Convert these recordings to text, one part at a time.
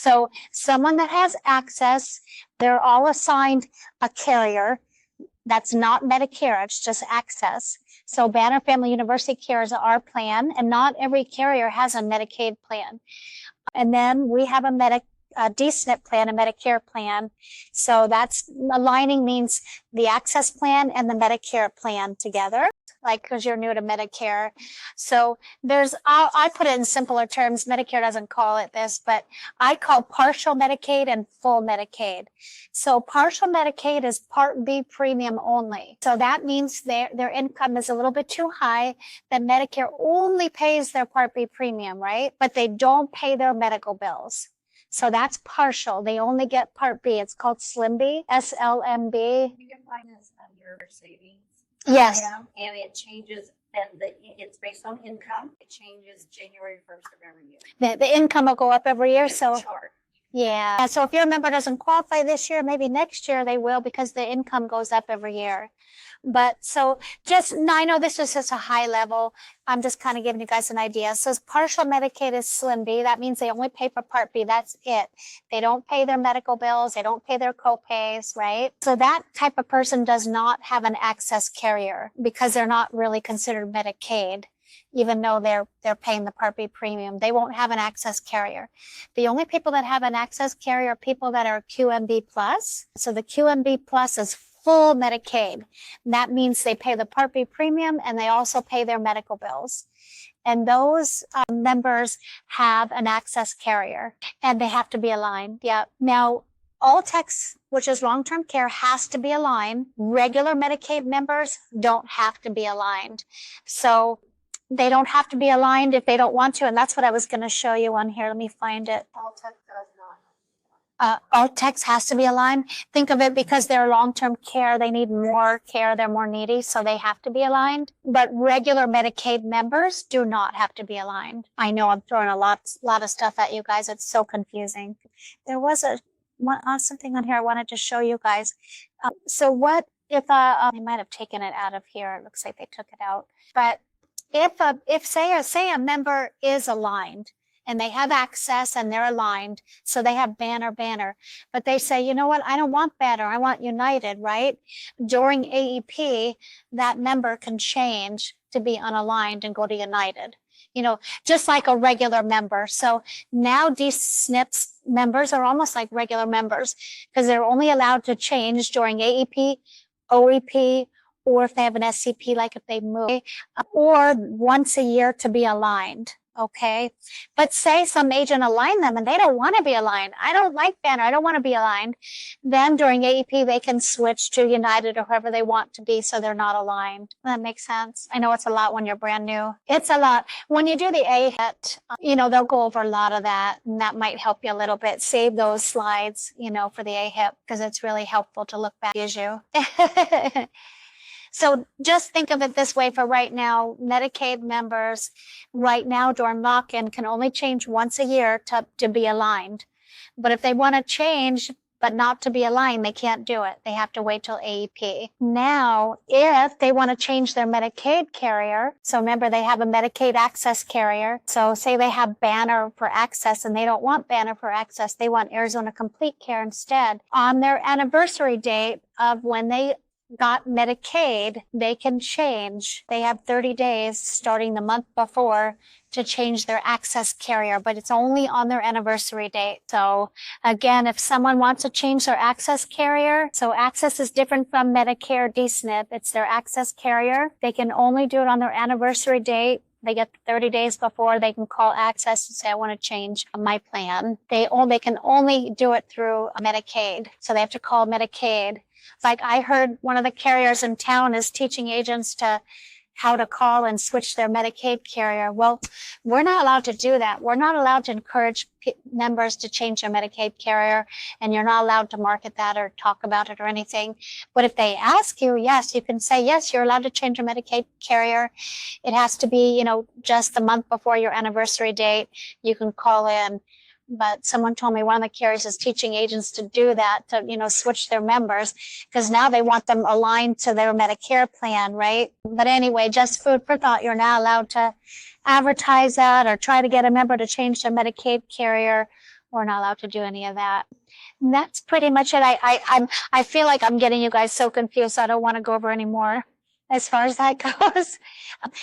So someone that has access, they're all assigned a carrier that's not Medicare, it's just access. So Banner Family University Care is our plan, and not every carrier has a Medicaid plan. And then we have a D-SNP plan, a Medicare plan. So that's aligning, means the access plan and the Medicare plan together, like, because you're new to Medicare. So I put it in simpler terms. Medicare doesn't call it this, but I call partial Medicaid and full Medicaid. So partial Medicaid is Part B premium only. So that means their income is a little bit too high, that Medicare only pays their Part B premium, right? But they don't pay their medical bills. So that's partial. They only get Part B. It's called SLMB, SLMB. You can find this under savings. Yes. Yeah, and it changes, and it's based on income. It changes January 1st of every year. The income will go up every year. So Chart. yeah. So if your member doesn't qualify this year, maybe next year they will, because the income goes up every year. But so I know this is just a high level. I'm just kind of giving you guys an idea. So partial Medicaid is SLMB. That means they only pay for Part B. That's it. They don't pay their medical bills. They don't pay their co-pays, right? So that type of person does not have an access carrier, because they're not really considered Medicaid. Even though they're paying the Part B premium, they won't have an access carrier. The only people that have an access carrier are people that are QMB plus. So the QMB plus is full Medicaid. And that means they pay the Part B premium and they also pay their medical bills. And those members have an access carrier, and they have to be aligned. Yeah. Now, all techs, which is long-term care, has to be aligned. Regular Medicaid members don't have to be aligned. So they don't have to be aligned if they don't want to. And that's what I was going to show you on here. Let me find it. All tech does not. All techs has to be aligned. Think of it, because they're long-term care, they need more care, they're more needy, so they have to be aligned. But regular Medicaid members do not have to be aligned. I know I'm throwing a lot of stuff at you guys. It's so confusing. There was something on here I wanted to show you guys. So what if they might have taken it out of here? It looks like they took it out. But if say a member is aligned, and they have access and they're aligned, so they have Banner, but they say, you know what, I don't want Banner, I want United, right? During AEP, that member can change to be unaligned and go to United, just like a regular member. So now D-SNPs members are almost like regular members, because they're only allowed to change during AEP, OEP, or if they have an SCP, like if they move, or once a year to be aligned. Okay. But say some agent aligned them and they don't want to be aligned. I don't like Banner. I don't want to be aligned. Then during AEP, they can switch to United or whoever they want to be, so they're not aligned. That makes sense. I know it's a lot when you're brand new. It's a lot. When you do the AHET, they'll go over a lot of that, and that might help you a little bit. Save those slides, for the AHET, because it's really helpful to look back as you. So just think of it this way for right now. Medicaid members right now during lock-in can only change once a year to be aligned. But if they want to change but not to be aligned, they can't do it. They have to wait till AEP. Now, if they want to change their Medicaid carrier, so remember they have a Medicaid access carrier. So say they have Banner for access and they don't want Banner for access. They want Arizona Complete Care instead. On their anniversary date of when they got Medicaid, they can change. They have 30 days starting the month before to change their access carrier, but it's only on their anniversary date. So again, if someone wants to change their access carrier, so access is different from Medicare D-SNP. It's their access carrier. They can only do it on their anniversary date. They get 30 days before. They can call access and say, I want to change my plan. They can only do it through Medicaid. So they have to call Medicaid. Like I heard one of the carriers in town is teaching agents how to call and switch their Medicaid carrier. Well, we're not allowed to do that. We're not allowed to encourage members to change their Medicaid carrier, and you're not allowed to market that or talk about it or anything. But if they ask you, yes, you can say, yes, you're allowed to change your Medicaid carrier. It has to be, just the month before your anniversary date. You can call in. But someone told me one of the carriers is teaching agents to do that, to, switch their members, because now they want them aligned to their Medicare plan, right? But anyway, just food for thought. You're not allowed to advertise that or try to get a member to change their Medicaid carrier We're not allowed to do any of that. And that's pretty much it. I feel like I'm getting you guys so confused. So I don't want to go over anymore as far as that goes.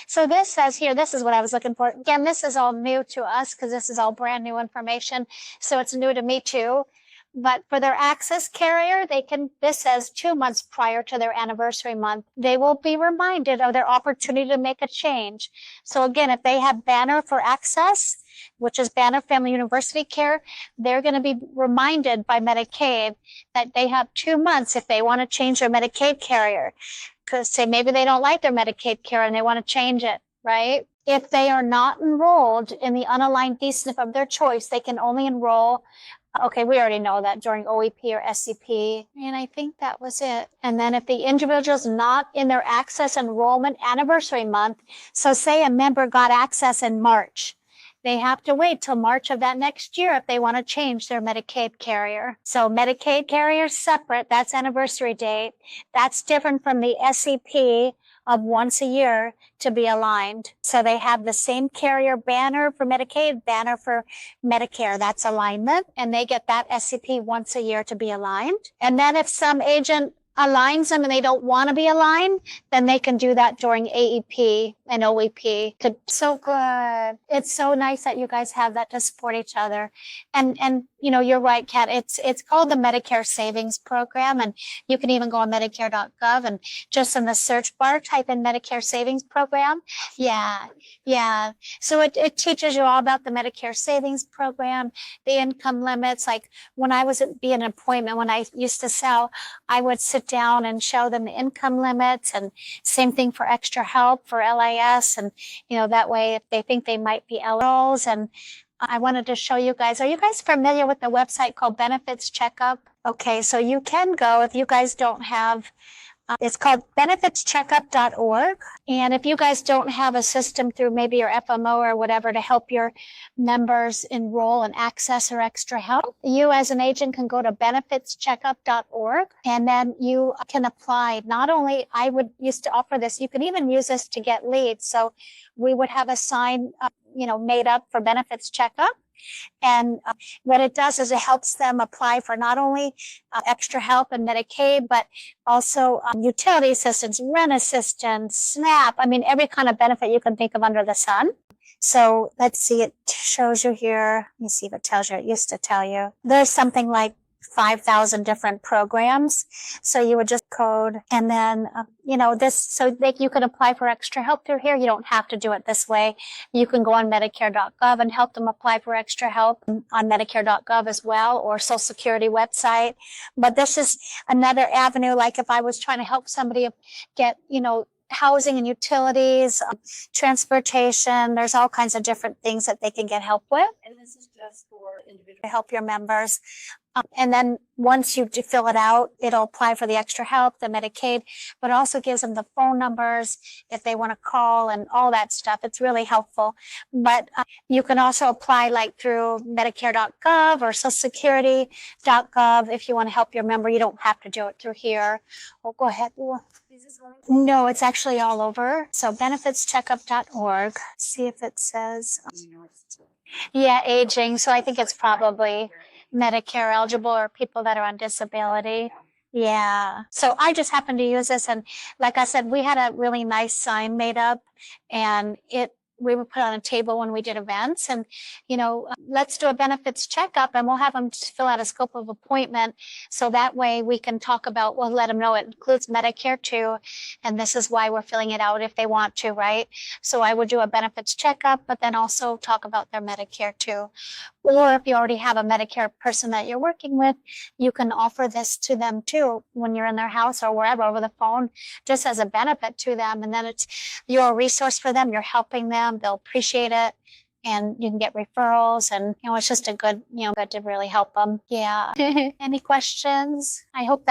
So this says here, this is what I was looking for. Again, this is all new to us because this is all brand new information. So it's new to me too. But for their access carrier, this says 2 months prior to their anniversary month, they will be reminded of their opportunity to make a change. So again, if they have Banner for Access, which is Banner Family University Care, they're going to be reminded by Medicaid that they have 2 months if they want to change their Medicaid carrier. Because say maybe they don't like their Medicaid care and they want to change it, right? If they are not enrolled in the unaligned D-SNP of their choice, they can only enroll. Okay, we already know that during OEP or SCP. And I think that was it. And then if the individual's not in their access enrollment anniversary month, so say a member got access in March, they have to wait till March of that next year if they want to change their Medicaid carrier. So Medicaid carrier is separate. That's anniversary date. That's different from the SCP of once a year to be aligned. So they have the same carrier Banner for Medicaid, Banner for Medicare. That's alignment. And they get that SCP once a year to be aligned. And then if some agent aligns them and they don't want to be aligned, then they can do that during AEP and OEP. So good. It's so nice that you guys have that to support each other. And you know, you're right, Kat. It's called the Medicare Savings Program, and you can even go on Medicare.gov and just in the search bar type in Medicare Savings Program. Yeah. So it teaches you all about the Medicare Savings Program, the income limits. Like when I was at an appointment, when I used to sell, I would sit down and show them the income limits, and same thing for extra help for LIS. And, you know, that way if they think they might be eligible. And I wanted to show you guys, are you guys familiar with the website called Benefits Checkup? Okay, so you can go if you guys don't have, it's called benefitscheckup.org. And if you guys don't have a system through maybe your FMO or whatever to help your members enroll and access or extra help, you as an agent can go to benefitscheckup.org and then you can apply. Not only I would used to offer this, you can even use this to get leads. So we would have a sign, made up for Benefits Checkup. And what it does is it helps them apply for not only extra help and Medicaid, but also utility assistance, rent assistance, SNAP. I mean, every kind of benefit you can think of under the sun. So let's see, it shows you here. Let me see if it tells you. It used to tell you. There's something like 5,000 different programs. So you would just code and then, you can apply for extra help through here. You don't have to do it this way. You can go on Medicare.gov and help them apply for extra help on Medicare.gov as well, or Social Security website. But this is another avenue. Like if I was trying to help somebody get, housing and utilities, transportation, there's all kinds of different things that they can get help with. And this is just for individuals To help your members. And then once you fill it out, it'll apply for the extra help, the Medicaid, but also gives them the phone numbers if they want to call and all that stuff. It's really helpful. But you can also apply like through Medicare.gov or SocialSecurity.gov if you want to help your member. You don't have to do it through here. Oh, go ahead. No, it's actually all over. So benefitscheckup.org. See if it says. Yeah, aging. So I think it's probably Medicare eligible or people that are on disability. Yeah. So I just happened to use this. And like I said, we had a really nice sign made up and we would put on a table when we did events and, let's do a benefits checkup and we'll have them fill out a scope of appointment. So that way we can talk about, we'll let them know it includes Medicare too. And this is why we're filling it out if they want to, right? So I would do a benefits checkup, but then also talk about their Medicare too. Or if you already have a Medicare person that you're working with, you can offer this to them too when you're in their house or wherever over the phone, just as a benefit to them. And then you're a resource for them. You're helping them. They'll appreciate it. And you can get referrals and, it's just a good, good to really help them. Yeah. Any questions? I hope that